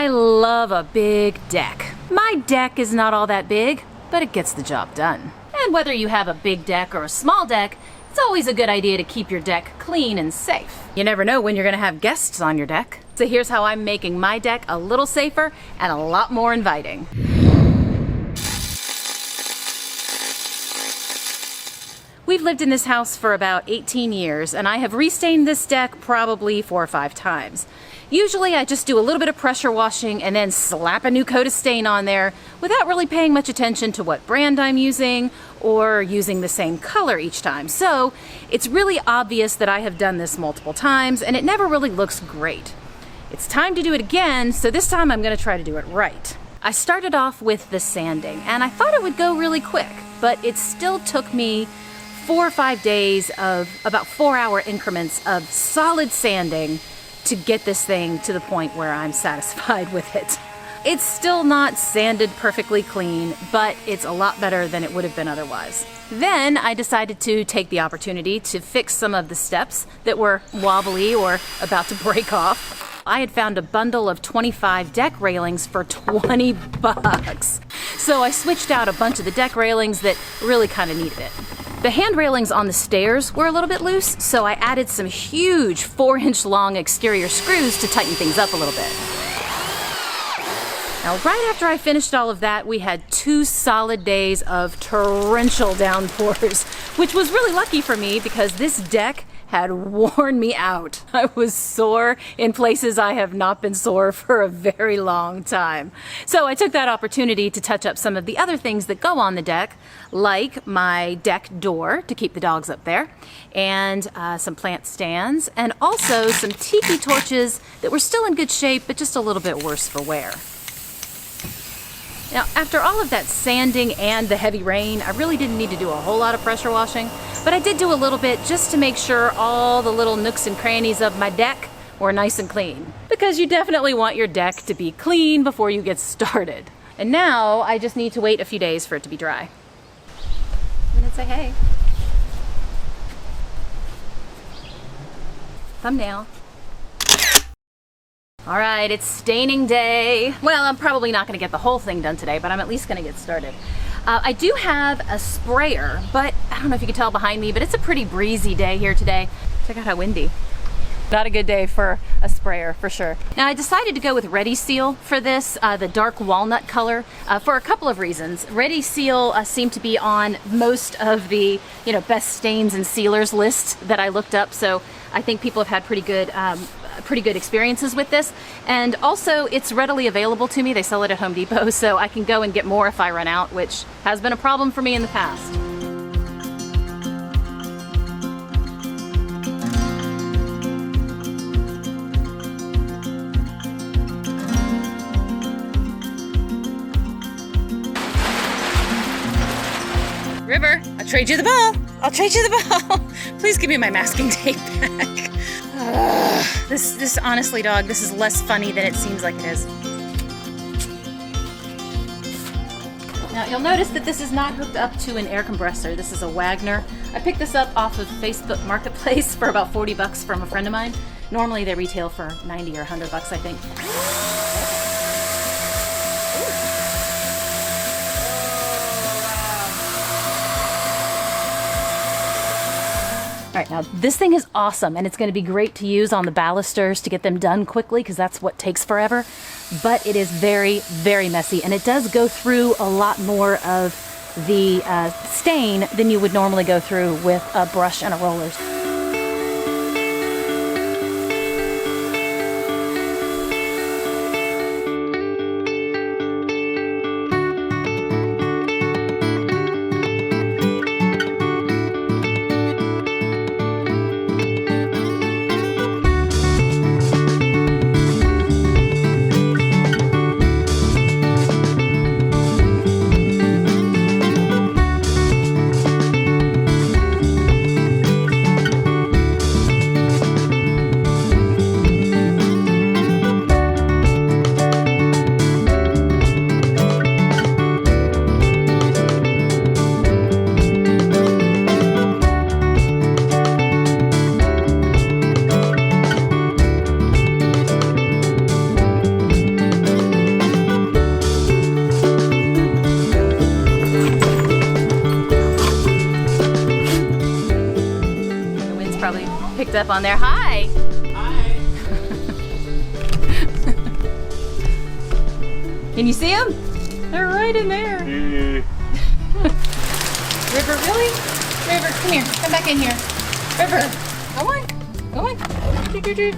I love a big deck. My deck is not all that big, but it gets the job done. And whether you have a big deck or a small deck, it's always a good idea to keep your deck clean and safe. You never know when you're gonna have guests on your deck. So here's how I'm making my deck a little safer and a lot more inviting. We've lived in this house for about 18 years, and I have restained this deck probably 4 or 5 times. Usually I just do a little bit of pressure washing and then slap a new coat of stain on there without really paying much attention to what brand I'm using or using the same color each time. So it's really obvious that I have done this multiple times and it never really looks great. It's time to do it again, so this time I'm going to try to do it right. I started off with the sanding and I thought it would go really quick, but it still took me 4 or 5 days of about 4-hour increments of solid sanding to get this thing to the point where I'm satisfied with it. It's still not sanded perfectly clean, but it's a lot better than it would have been otherwise. Then I decided to take the opportunity to fix some of the steps that were wobbly or about to break off. I had found a bundle of 25 deck railings for 20 bucks. So I switched out a bunch of the deck railings that really kind of needed it. The hand railings on the stairs were a little bit loose, so I added some huge 4-inch long exterior screws to tighten things up a little bit. Now, right after I finished all of that, we had 2 solid days of torrential downpours, which was really lucky for me because this deck had worn me out. I was sore in places I have not been sore for a very long time. So I took that opportunity to touch up some of the other things that go on the deck, like my deck door to keep the dogs up there, and some plant stands, and also some tiki torches that were still in good shape, but just a little bit worse for wear. Now, after all of that sanding and the heavy rain, I really didn't need to do a whole lot of pressure washing, but I did do a little bit just to make sure all the little nooks and crannies of my deck were nice and clean. Because you definitely want your deck to be clean before you get started. And now I just need to wait a few days for it to be dry. And then say hey. Thumbnail. All right, it's staining day. Well, I'm probably not gonna get the whole thing done today, but I'm at least gonna get started. I do have a sprayer, but I don't know if you can tell behind me, but it's a pretty breezy day here today. Check out how windy. Not a good day for a sprayer, for sure. Now, I decided to go with Ready Seal for this, the dark walnut color, for a couple of reasons. Ready Seal seemed to be on most of the best stains and sealers lists that I looked up, so I think people have had pretty good experiences with this. And also, it's readily available to me. They sell it at Home Depot, so I can go and get more if I run out, which has been a problem for me in the past. River, I'll trade you the ball. I'll trade you the ball. Please give me my masking tape back. This honestly, dog, this is less funny than it seems like it is. Now, you'll notice that this is not hooked up to an air compressor. This is a Wagner. I picked this up off of Facebook Marketplace for about 40 bucks from a friend of mine. Normally they retail for 90 or 100 bucks, I think. All right, now this thing is awesome and it's going to be great to use on the balusters to get them done quickly because that's what takes forever, but it is very, very messy and it does go through a lot more of the stain than you would normally go through with a brush and a roller. probably picked up on there. Hi! Hi. Can you see them? They're right in there. River, really? River, come here. Come back in here. River, go on. Go on. Do, do, do.